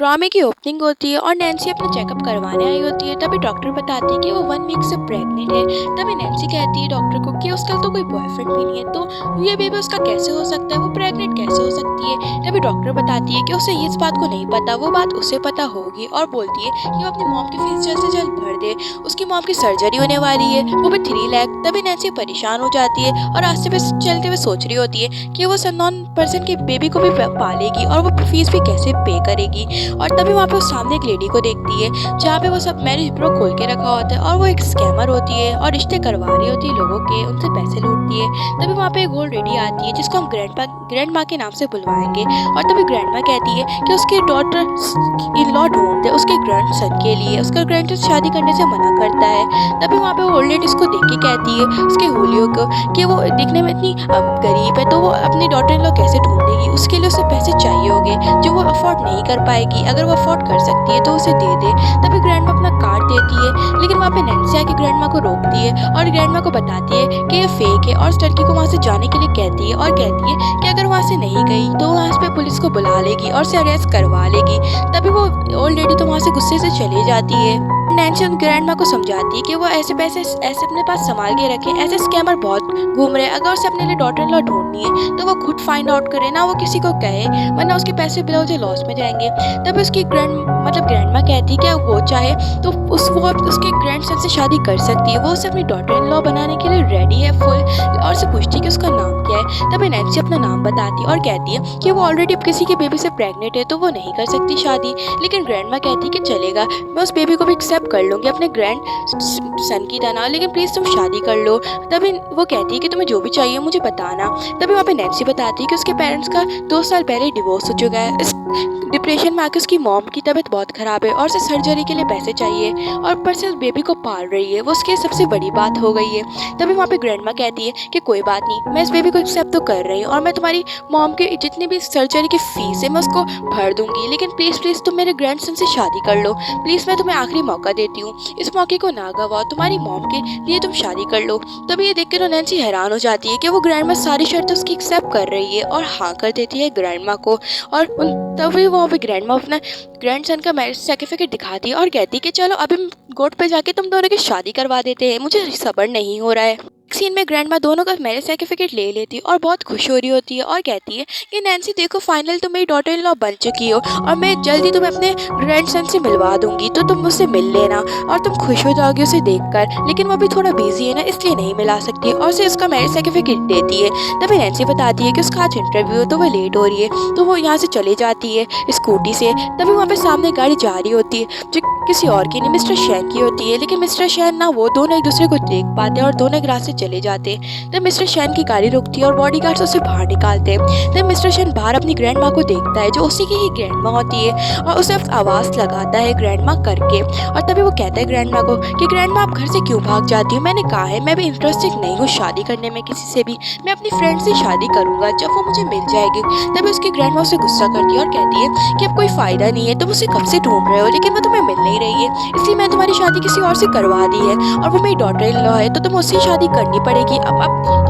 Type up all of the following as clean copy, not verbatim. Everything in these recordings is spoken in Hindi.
ड्रामे की ओपनिंग होती है और नैन्सी अपना चेकअप करवाने आई होती है। तभी डॉक्टर बताती है कि वो 1 वीक से प्रेग्नेंट है। तभी नैन्सी कहती है डॉक्टर को कि उसका तो कोई बॉयफ्रेंड भी नहीं है, तो ये बेबी उसका कैसे हो सकता है, वो प्रेग्नेंट कैसे हो सकती है। तभी डॉक्टर बताती है कि उसे इस बात को नहीं पता, वो बात उसे पता होगी, और बोलती है कि वो अपनी मॉम की फीस जल्द से जल्द भर दे, उसकी मॉम की सर्जरी होने वाली है, वो भी 3 लाख। तभी नैन्सी परेशान हो जाती है और रास्ते पे चलते हुए सोच रही होती है कि वो सनॉन पर्सन के बेबी को भी पालेगी और वो फीस भी कैसे पे करेगी। और तभी वहाँ पे वो सामने एक लेडी को देखती है जहाँ पे वो सब मैरिज ब्यूरो खोल के रखा होता है, और वो एक स्कैमर होती है और रिश्ते करवा रही होती है लोगों के, उनसे पैसे लूटती है। तभी वहाँ पे एक ओल्ड लेडी आती है जिसको हम ग्रैंड माँ के नाम से बुलवाएंगे, और तभी ग्रैंड माँ कहती है कि उसके डॉटर इन लॉ ढूंढ दे उसके ग्रैंड सन के लिए, उसका ग्रैंड सन शादी करने से मना करता है। तभी वहाँ पे ओल्ड लेडी उसको देख के कहती है उसके होलियो को कि वो दिखने में इतनी गरीब है, तो वो अपनी डॉटर इन लॉ कैसे ढूंढेगी, उसके लिए उसे पैसे चाहिए होंगे जो वो अफोर्ड नहीं कर पाएगी, अगर वो अफोर्ड कर सकती है तो उसे दे दे। तभी ग्रैंड माँ अपना कार्ड देती है, लेकिन वहाँ पे नैन्सी आके ग्रैंड माँ को रोकती है और ग्रैंड माँ को बताती है कि ये फेक है, और उस लड़की को वहाँ से जाने के लिए कहती है, और कहती है कि अगर वहाँ से नहीं गई तो वहाँ पे पुलिस को बुला लेगी और उसे अरेस्ट करवा लेगी। तभी वो ओल्ड लेडी तो वहाँ से गुस्से से चली जाती है। नैन्सी उन ग्रैंड माँ को समझाती है कि वो ऐसे पैसे ऐसे अपने पास संभाल के रखे, ऐसे स्कैमर बहुत घूम रहे हैं, अगर उसे अपने लिए डॉटर इन लॉ ढूंढनी है तो वो खुद फाइंड आउट करे, ना वो किसी को कहे, वरना उसके पैसे बिना उसे लॉस में जाएंगे। तब उसकी ग्रैंड माँ कहती है कि वो चाहे तो वो उसके ग्रैंड सन से शादी कर सकती है, वो उसे अपनी डॉटर इन लॉ बनाने के लिए रेडी है फुल, और उसे पूछती है कि उसका नाम क्या है। तभी नैन्सी अपना नाम बताती है और कहती है कि वो ऑलरेडी किसी के बेबी से प्रेग्नेंट है तो वो नहीं कर सकती शादी, लेकिन ग्रैंड माँ कहती है कि चलेगा, मैं उस बेबी को भी एक्सेप्ट कर लूँगी अपने ग्रैंड सन की तरह, लेकिन प्लीज़ तुम शादी कर लो। तभी वो कहती है कि तुम्हें जो भी चाहिए मुझे बताना। तभी वहाँ पे नैन्सी बताती है कि उसके पेरेंट्स का 2 साल पहले डिवोर्स हो चुका है, इस डिप्रेशन में आके उसकी मॉम की तबीयत बहुत ख़राब है और उसे सर्जरी के लिए पैसे चाहिए, और ऊपर से उस बेबी को पाल रही है, वो उसकी सबसे बड़ी बात हो गई है। तभी वहाँ पे ग्रैंड माँ कहती है कि कोई बात नहीं, मैं इस बेबी को एक्सेप्ट तो कर रही हूँ और मैं तुम्हारी मॉम की जितनी भी सर्जरी की फीस है मैं उसको भर दूंगी, लेकिन प्लीज़ तुम मेरे ग्रैंड सन से शादी कर लो, प्लीज़ मैं तुम्हें आखिरी मौका देती हूँ, इस मौके को ना गवाओ, तुम्हारी मॉम के लिए तुम शादी कर लो। तभी ये देख के तो नैन्सी हैरान हो जाती है कि वो ग्रैंड माँ सारी शर्तें उसकी एक्सेप्ट कर रही है और हाँ कर देती है ग्रैंड माँ को। और तभी वहाँ पे ग्रैंड माँ अपना ग्रैंड सन का मैरिज सर्टिफिकेट दिखाती है और कहती है कि चलो अभी हम कोर्ट पे जाके तुम दोनों की शादी करवा देते हैं, मुझे सब्र नहीं हो रहा है। सीन में ग्रैंड माँ दोनों का मैरिज सर्टिफिकेट ले लेती है और बहुत खुश हो रही होती है और कहती है कि नैन्सी देखो फाइनल तुम मेरी डॉटर इन लॉ बन चुकी हो और मैं जल्दी तुम्हें अपने ग्रैंड सन से मिलवा दूंगी, तो तुम मुझसे मिल लेना और तुम खुश हो जाओगे उसे देखकर, लेकिन वो भी थोड़ा बिजी है ना इसलिए नहीं मिला सकती, और उसे उसका मैरिज सर्टिफिकेट देती है। तभी नैन्सी बताती है कि उसका आज इंटरव्यू है तो वो लेट हो रही है, तो वो यहाँ से चली जाती है स्कूटी से। तभी वहाँ पे सामने गाड़ी जा रही होती है जो किसी और की नहीं मिस्टर शैन की होती है, लेकिन मिस्टर शैन ना वो दोनों एक दूसरे को देख पाते हैं और दोनों एक रास्ते चले जाते हैं। तब मिस्टर शैन की गाड़ी रुकती है और बॉडीगार्ड्स उसे बाहर निकालते हैं। तब मिस्टर शैन बाहर अपनी ग्रैंड माँ को देखता है जो उसी की ही ग्रैंड माँ होती है, और उसे आवाज़ लगाता है ग्रैंड माँ करके, और तभी वो कहता है ग्रैंड माँ को कि ग्रैंड माँ आप घर से क्यों भाग जाती हो, मैंने कहा है मैं भी इंटरेस्टेड नहीं हूँ शादी करने में किसी से भी, मैं अपनी फ्रेंड से शादी करूँगा जब वो मुझे मिल जाएगी। तभी उसकी ग्रैंड माँ उसे गुस्सा करती है और कहती है कि अब कोई फ़ायदा नहीं है, तुम उसे कब से ढूंढ रहे हो लेकिन वो तुम्हें मिल नहीं रही है, इसलिए मैं तुम्हारी शादी किसी और से करवा दी है, और वो मेरी डॉटर इन लॉ है तो तुम उससे शादी करनी पड़ेगी। अब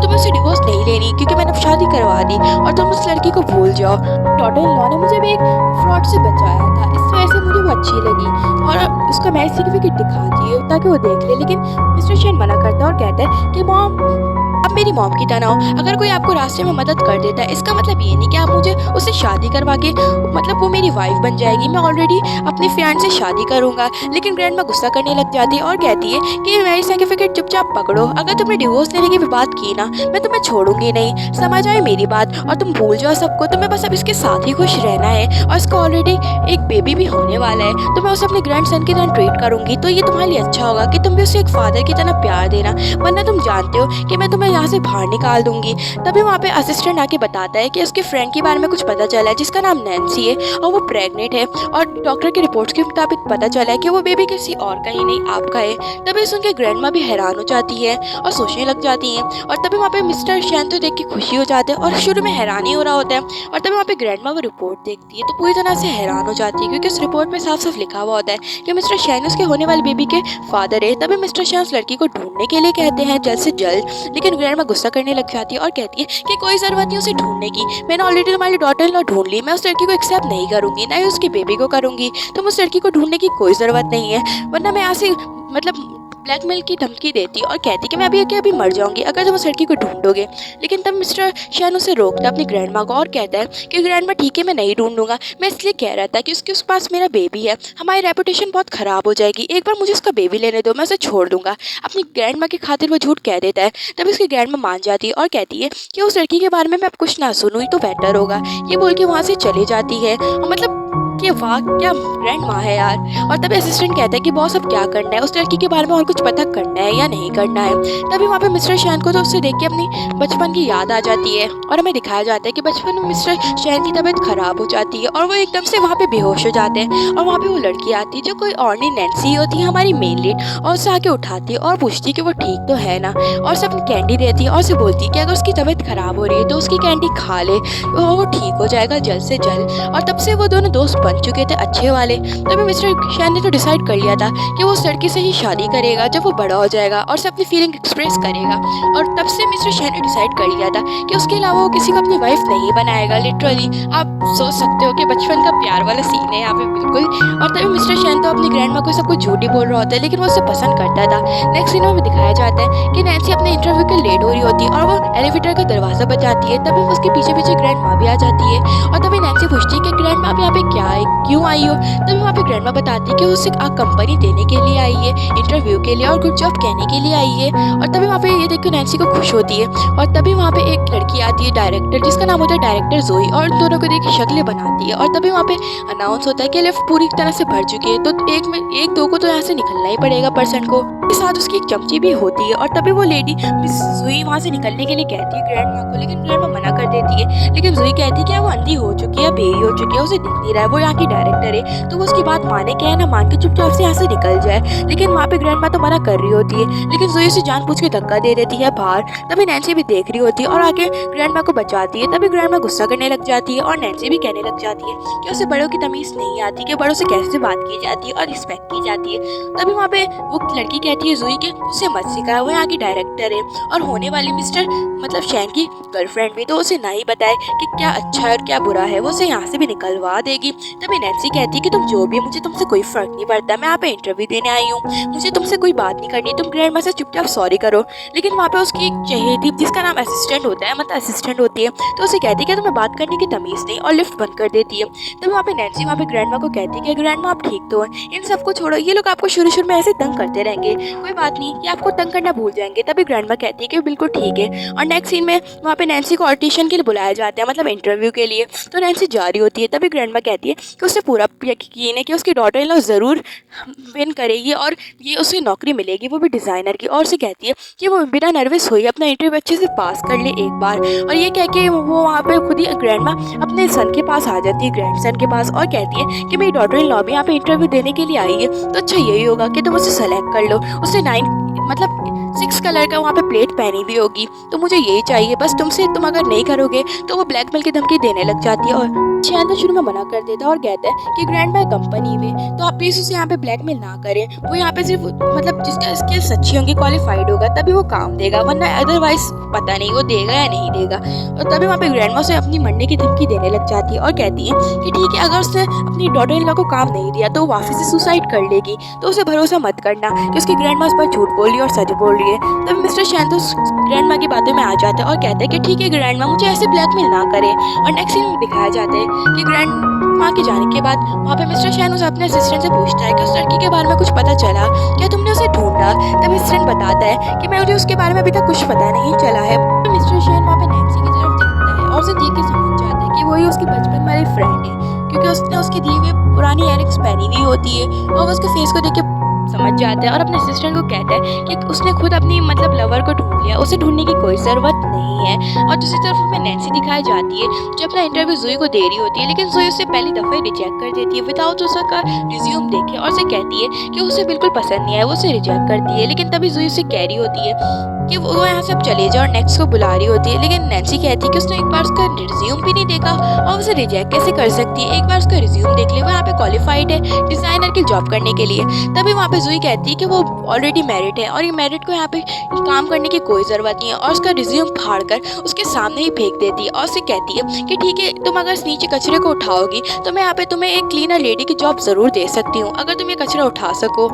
तुम्हें उससे डिवोर्स नहीं लेनी क्योंकि मैंने अब शादी करवा दी, और तुम उस लड़की को भूल जाओ। डॉटर इन लॉ ने मुझे भी एक फ्रॉड से बचाया था, इस वजह से मुझे वो अच्छी लगी, और उसका मैरिज सर्टिफिकेट दिखाती है ताकि वो देख ले, लेकिन मिस्टर शैन मना करता है और कहता है कि मॉम आप मेरी मॉम की तरह हो, अगर कोई आपको रास्ते में मदद कर देता है इसका मतलब ये नहीं कि आप मुझे उससे शादी करवा के मतलब वो मेरी वाइफ बन जाएगी, मैं ऑलरेडी अपने फ्रेंड से शादी करूंगा। लेकिन ग्रैंड माँ गुस्सा करने लग जाती है और कहती है कि मैरिज सर्टिफिकेट चुपचाप पकड़ो, अगर तुमने डिवोर्स लेने की भी बात की ना मैं तुम्हें छोड़ूंगी नहीं, समझ आए मेरी बात, और तुम भूल जाओ सबको, तुम्हें बस अब इसके साथ ही खुश रहना है, और इसका ऑलरेडी एक बेबी भी होने वाला है, तो मैं उसे अपने ग्रैंड सन की तरह ट्रीट करूंगी, तो ये तुम्हारे लिए अच्छा होगा कि तुम भी उसे एक फादर की तरह प्यार देना, वरना तुम जानते हो कि मैं तुम्हें यहाँ से बाहर निकाल दूंगी। तभी वहाँ पे असिस्टेंट आके बताता है कि उसके फ्रेंड के बारे में कुछ पता चला है जिसका नाम नैन्सी है और वो प्रेग्नेंट है, और डॉक्टर की रिपोर्ट्स के मुताबिक पता चला है कि वो बेबी किसी और का ही नहीं आपका है। तभी सुन के ग्रैंड माँ भी हैरान हो जाती है और सोचने लग जाती है, और तभी वहाँ पे पे मिस्टर शैन तो देख के खुशी हो जाते हैं और शुरू में हैरानी हो रहा होता है। और तभी वहाँ पे ग्रैंडमा वो रिपोर्ट देखती है तो पूरी तरह से हैरान हो जाती है, क्योंकि उस रिपोर्ट में साफ साफ लिखा हुआ होता है कि मिस्टर शैन उसके होने वाले बेबी के फादर है। तभी मिस्टर शैन उस लड़की को ढूंढने के लिए कहते हैं जल्द से जल्द, लेकिन ग्रैंडमा गुस्सा करने लग जाती है और कहती है कि कोई जरूरत नहीं उसे ढूंढने की, मैंने ऑलरेडी तुम्हारी डॉटर इन लॉ ढूंढ ली, मैं उस लड़की को एक्सेप्ट नहीं करूंगी, ना ही उसकी बेबी को करूंगी, तुम उस लड़की को ढूंढने की कोई ज़रूरत नहीं है, वरना मैं यहाँ से मतलब ब्लैकमेल की धमकी देती और कहती कि मैं अभी के अभी मर जाऊंगी अगर तुम उस लड़की को ढूंढोगे। लेकिन तब मिस्टर शैन उसे रोकता है अपनी ग्रैंडमा को और कहता है कि ग्रैंडमा ठीक है मैं नहीं ढूंढूंगा, मैं इसलिए कह रहा था कि उसके उस पास मेरा बेबी है, हमारी रेपुटेशन बहुत ख़राब हो जाएगी, एक बार मुझे उसका बेबी लेने दो, मैं उसे छोड़ दूंगा। अपनी ग्रैंडमा की खातिर वो झूठ कह देता है। तभी उसकी ग्रैंडमा मान जाती है और कहती है कि उस लड़की के बारे में मैं अब कुछ ना सुनूँ तो बेटर होगा। ये बोल के वहाँ से चली जाती है और मतलब कि वाह क्या ग्रैंड माँ है यार। और तभी असिस्टेंट कहता है कि बॉस अब क्या करना है, उस लड़की के बारे में और कुछ पता करना है या नहीं करना है। तभी वहाँ पे मिस्टर शैन को तो उससे देख के अपनी बचपन की याद आ जाती है और हमें दिखाया जाता है कि बचपन में मिस्टर शैन की तबीयत खराब हो जाती है और वो एकदम से वहाँ पे बेहोश हो जाते हैं। और वहाँ पे वो लड़की आती है जो कोई और नहीं नैन्सी होती है हमारी मेन लीड, और उसे आके उठाती है और पूछती है कि वो ठीक तो है ना, और उसे अपनी कैंडी देती है और उसे बोलती है कि अगर उसकी तबीयत खराब हो रही है तो उसकी कैंडी खा ले, वो ठीक हो जाएगा जल्द से जल्द। और तब से वो दोनों दोस्त बन चुके थे अच्छे वाले। तभी मिस्टर शैन ने तो डिसाइड कर लिया था कि वो उस लड़की से ही शादी करेगा जब वो बड़ा हो जाएगा और उसे अपनी फीलिंग एक्सप्रेस करेगा। और तब से मिस्टर शैन ने डिसाइड कर लिया था कि उसके अलावा वो किसी को अपनी वाइफ नहीं बनाएगा। लिटरली आप सोच सकते हो कि बचपन का प्यार वाला सीन है यहाँ पे बिल्कुल। और तभी मिस्टर शैन तो अपनी ग्रैंडमा को सब कुछ झूठी बोल रहा होता है, लेकिन वो उसे पसंद करता था। नेक्स्ट सीन में दिखाया जाता है कि नैन्सी अपने इंटरव्यू के लेट हो रही होती है और वो एलिवेटर का दरवाजा बजाती है। तभी उसके पीछे पीछे ग्रैंडमा भी आ जाती है और तभी नैन्सी पूछती है कि ग्रैंडमा आप यहाँ पे क्या है, क्यों आई हो। तभी वहाँ पे ग्रैंडमा बताती है कि वो उसे कंपनी देने के लिए आई है, इंटरव्यू के लिए और गुड जॉब कहने के लिए आई है। और तभी वहाँ पे ये देख के नैन्सी को खुश होती है। और तभी वहाँ पे एक लड़की आती है डायरेक्टर, जिसका नाम होता है डायरेक्टर जोई, और उन दोनों को देख के शक्लें बनाती है। और तभी वहाँ पे अनाउंस होता है कि लिफ्ट पूरी तरह से भर चुकी है, तो एक दो को तो यहाँ से निकलना ही पड़ेगा पर्सन को। के साथ उसकी एक चमची भी होती है। और तभी वो लेडी मिस जोई वहाँ से निकलने के लिए कहती है ग्रैंडमा को, लेकिन ग्रैंडमा मना कर देती है। लेकिन जोई कहती है कि वो अंधी हो चुकी है, बेरी हो चुकी है, उसे दिख नहीं रहा है, वो यहाँ की डायरेक्टर है, तो वो उसकी बात माने क्या है ना मान के चुपचाप से यहाँ से निकल जाए। लेकिन वहाँ पे ग्रैंडमा तो मना कर रही होती है, लेकिन जोई उसे जानबूझ के धक्का दे देती है बाहर। तभी नैन्सी भी देख रही होती है और आके ग्रैंडमा को बचाती है। तभी ग्रैंडमा गुस्सा करने लग जाती है और नैन्सी भी कहने लग जाती है कि उसे बड़ों की तमीज़ नहीं आती, कि बड़ों से कैसे बात की जाती है और रिस्पेक्ट की जाती है। तभी वहाँ पे वो लड़की कहती है जोई के उसे मत सिखाए, वो यहाँ की डायरेक्टर है और होने वाली मिस्टर मतलब शैन की गर्लफ्रेंड भी, तो उसे ना ही बताए कि क्या अच्छा है और क्या बुरा है, वो उसे यहाँ से भी निकलवा देगी। तभी नैन्सी कहती है कि तुम जो भी, मुझे तुमसे कोई फर्क नहीं पड़ता, मैं यहाँ पे इंटरव्यू देने आई हूँ, मुझे तुमसे कोई बात नहीं करनी, तुम ग्रैंडमा से चुपचाप सॉरी करो। लेकिन वहाँ पे उसकी एक चहेती जिसका नाम असिस्टेंट होता है, मतलब असिस्टेंट होती है, तो उसे कहती है कि तुम्हें बात करने की तमीज़ नहीं, और लिफ्ट बंद कर देती है। तब वहाँ पे नैन्सी वहाँ पे ग्रैंडमा को कहती है कि ग्रैंडमा आप ठीक तो हैं, इन सबको छोड़ो, ये लोग आपको शुरू में ऐसे तंग करते रहेंगे, कोई बात नहीं, ये आपको तंग करना भूल जाएंगे। तभी ग्रैंडमा कहती है कि बिल्कुल ठीक है। और नेक्स्ट सीन में वहाँ पे नैन्सी को ऑडिशन के लिए बुलाया जाता है, मतलब इंटरव्यू के लिए, तो नैन्सी जा रही होती है। तभी ग्रैंडमा कहती है कि उसे पूरा यकीन है कि उसकी डॉटर इन लॉ ज़रूर विन करेगी और ये उसे नौकरी मिलेगी, वो भी डिज़ाइनर की। और उसे कहती है कि वो बिना नर्वस हुई अपना इंटरव्यू अच्छे से पास कर ले एक बार। और ये कह के वो वहाँ पे खुद ही ग्रैंडमा अपने सन के पास आ जाती है, ग्रैंड सन के पास, और कहती है कि मेरी डॉटर इन लॉ भी यहाँ पे इंटरव्यू देने के लिए आई है, तो अच्छा यही होगा कि तुम उसे सेलेक्ट कर लो। उसे 6 कलर का वहाँ पे प्लेट पहनी हुई होगी, तो मुझे यही चाहिए बस तुमसे, तुम अगर नहीं करोगे तो वो ब्लैकमेल की धमकी देने लग जाती है। और शैन तो शुरू में मना कर देता है और कहता है कि ग्रैंडमा कंपनी में, तो आप प्लीज़ उसे यहाँ पे ब्लैकमेल ना करें, वो यहाँ पे सिर्फ मतलब जिसका स्किल्स अच्छी होंगी, क्वालिफाइड होगा, तभी वो काम देगा, वरना अदरवाइज पता नहीं वो देगा या नहीं देगा। और तभी वहाँ पे ग्रैंडमा उसे अपनी मरने की धमकी देने लग जाती है और कहती है कि ठीक है, अगर उसने अपनी डॉटर इन लॉ को काम नहीं दिया तो वो वापस से सुसाइड कर लेगी, तो उसे भरोसा मत करना कि उसकी ग्रैंडमा उस पर झूठ बोल रही है और सच बोल रही है। तभी मिस्टर शैन तो ग्रैंडमा की बातों में आ जाता है और कहता है कि ठीक है ग्रैंडमा, मुझे ऐसे ब्लैकमेल ना करें। और नेक्स्ट सीन में दिखाया जाता है कि ग्रैंडमा के जाने के बाद वहाँ पे मिस्टर शैन उसे अपने असिस्टेंट से पूछता है कि उस लड़की के बारे में कुछ पता चला क्या, तुमने उसे ढूंढा। तब असिस्टेंट बताता है कि मुझे उसके बारे में अभी तक कुछ पता नहीं चला है। मिस्टर शैन वहाँ पे नैन्सी की तरफ देखता है और उसे देख के समझ जाता है कि वही उसकी बचपन वाली फ्रेंड है, क्योंकि उसने उसके दिए हुए पुरानी इयररिंग्स पहनी हुई होती है और वो उसके फेस को देख के समझ जाता है और अपने असिस्टेंट को कहता है कि उसने खुद अपनी मतलब लवर को ढूंढ लिया, उसे ढूंढने की कोई ज़रूरत नहीं है। और दूसरी तरफ हमें नैन्सी दिखाई जाती है जो अपना इंटरव्यू जोई को दे रही होती है, लेकिन जोई उसे पहली दफ़ा ही रिजेक्ट कर देती है विदाउट उसका रिज्यूम देखे, और उसे कहती है कि उसे बिल्कुल पसंद नहीं आया, वो उसे रिजेक्ट करती है। लेकिन तभी जोई उसे कह रही होती है कि वो यहाँ से अब चले जाओ और नेक्स्ट को बुला रही होती है। लेकिन नैन्सी कहती है कि उसने एक बार उसका रिज्यूम भी नहीं देखा और उसे रिजेक्ट कैसे कर सकती है, एक बार उसका रिज्यूम देख ले, वो यहाँ पे क्वालिफाइड है डिज़ाइनर की जॉब करने के लिए। तभी वहाँ पे जूही कहती है कि वो ऑलरेडी मैरिड है और ये मैरिड को यहाँ पे काम करने की कोई ज़रूरत नहीं है, और उसका रिज्यूम फाड़ कर उसके सामने ही फेंक देती है और उसे कहती है कि ठीक है, तुम अगर इस नीचे कचरे को उठाओगी तो मैं यहाँ पे तुम्हें एक क्लीनर लेडी की जॉब ज़रूर दे सकती हूँ, अगर तुम ये कचरा उठा सको।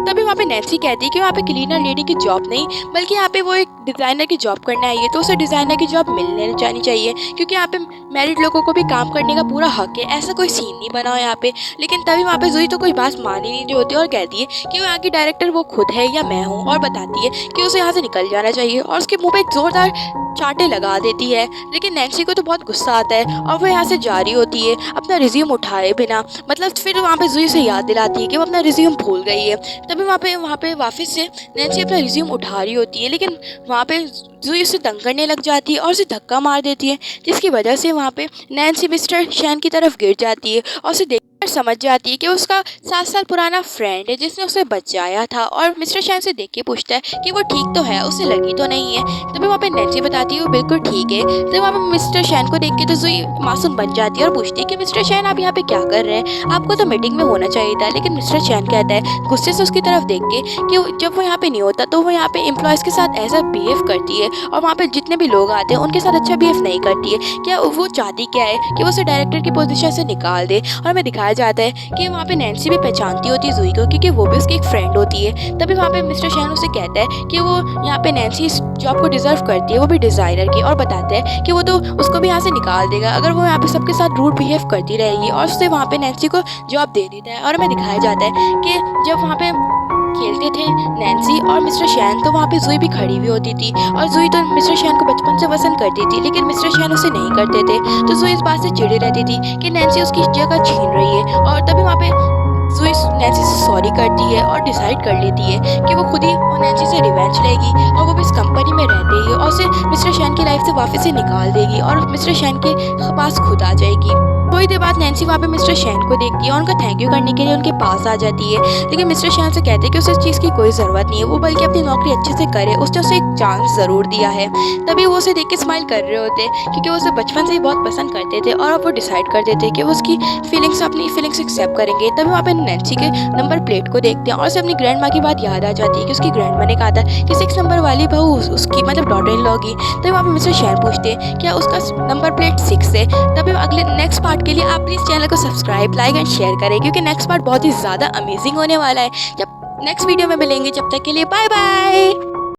तभी वहाँ पे नैन्सी कहती है कि वहाँ पे क्लीनर लेडी की जॉब नहीं, बल्कि यहाँ पे वो एक डिज़ाइनर की जॉब करने आई है, तो उसे डिज़ाइनर की जॉब मिलने जानी चाहिए, क्योंकि यहाँ पे मैरिड लोगों को भी काम करने का पूरा हक है, ऐसा कोई सीन नहीं बना हो यहाँ पे। लेकिन तभी वहाँ पे जूही तो कोई बात मान ही नहीं रही होती और कहती है कि वो यहाँ की डायरेक्टर वो खुद है या मैं हूँ, और बताती है कि उसे यहाँ से निकल जाना चाहिए, और उसके मुँह पे एक ज़ोरदार चाटे लगा देती है। लेकिन नैन्सी को तो बहुत गुस्सा आता है और वो यहाँ से जा रही होती है अपना रिज्यूम उठाए बिना। मतलब फिर वहाँ पे जूही से याद दिलाती है कि वो अपना रिज्यूम भूल गई है। तभी वहाँ पे वापस से नैन्सी अपना रिज्यूम उठा रही होती है, लेकिन वहाँ पे जूही उसे तंग करने लग जाती है और उसे धक्का मार देती है, जिसकी वजह से वहाँ पे नैन्सी मिस्टर शैन की तरफ गिर जाती है और उसे समझ जाती है कि उसका 7 साल पुराना फ्रेंड है जिसने उसे बचाया था, और मिस्टर शैन से देख के पूछता है कि वो ठीक तो है, उसे लगी तो नहीं है। तभी वहाँ पे नैन्सी बताती है वो बिल्कुल ठीक है। तो वहाँ पे मिस्टर शैन को देख के तो जूही मासूम बन जाती है और पूछती है कि मिस्टर शैन आप यहाँ पे क्या कर रहे हैं, आपको तो मीटिंग में होना चाहिए था। लेकिन मिस्टर शैन कहता है गुस्से से उसकी तरफ देख के कि जब वो यहाँ पे नहीं होता तो वो यहाँ पे एम्प्लॉयज़ के साथ ऐसा बिहेव करती है, और वहाँ पे जितने भी लोग आते हैं उनके साथ अच्छा बिहेव नहीं करती है। क्या वो चाहती क्या है कि वो उसे डायरेक्टर की पोजीशन से निकाल दे। और हमें दिखाया जाता है कि वहाँ पे नैन्सी भी पहचानती होती है जूही को, क्योंकि वो भी उसकी एक फ्रेंड होती है। तभी वहाँ पे मिस्टर शैन उसे कहता है कि वो यहाँ पे नैन्सी इस जॉब को डिजर्व करती है, वो भी डिज़ाइनर की, और बताता है कि वो तो उसको भी यहाँ से निकाल देगा अगर वो यहाँ पे सबके साथ रूड बिहेव करती रहेगी, और उससे वहाँ पे नैन्सी को जॉब दे देता है। और हमें दिखाया जाता है कि जब वहाँ पे खेलते थे नैन्सी और मिस्टर शैन, तो वहाँ पे जूही भी खड़ी हुई होती थी, और जूही तो मिस्टर शैन को बचपन से पसंद करती थी, लेकिन मिस्टर शैन उसे नहीं करते थे। तो जूही इस बात से चिढ़ी रहती थी कि नैन्सी उसकी जगह छीन रही है। और तभी वहाँ पे जूही नैन्सी से सॉरी करती है और डिसाइड कर लेती है कि वो खुद ही नैन्सी से रिवेंज लेगी, और वो भी इस कंपनी में रहते ही और उसे मिस्टर शैन की लाइफ से वापस से निकाल देगी और मिस्टर शैन के पास खुद आ जाएगी। थोड़ी देर बाद नैन्सी वहाँ पे मिस्टर शैन को देखती है और उनका थैंक यू करने के लिए उनके पास आ जाती है। लेकिन मिस्टर शैन से कहते हैं कि उसे इस चीज़ की कोई ज़रूरत नहीं है, वो बल्कि अपनी नौकरी अच्छे से करे, उसने उसे एक चांस ज़रूर दिया है। तभी वो उसे देख के स्माइल कर रहे होते, क्योंकि वो उसे बचपन से ही बहुत पसंद करते थे, और अब वो डिसाइड कर देते कि वो उसकी अपनी फीलिंग्स एक्सेप्ट करेंगे। तभी वहाँ पे नैन्सी के नंबर प्लेट को देखते हैं और उसे अपनी ग्रैंड माँ की बात याद आ जाती है कि उसकी ग्रैंड माँ ने कहा था कि 6 नंबर वाली बहू उसकी मतलब डॉटर इन लॉ की। तभी वहाँ पे मिस्टर शैन पूछते हैं क्या उसका नंबर प्लेट 6 है। तभी अगले नेक्स्ट पार्ट के लिए आप प्लीज़ चैनल को सब्सक्राइब, लाइक एंड शेयर करें, क्योंकि नेक्स्ट पार्ट बहुत ही ज़्यादा अमेजिंग होने वाला है। जब नेक्स्ट वीडियो में मिलेंगे, जब तक के लिए बाय बाय।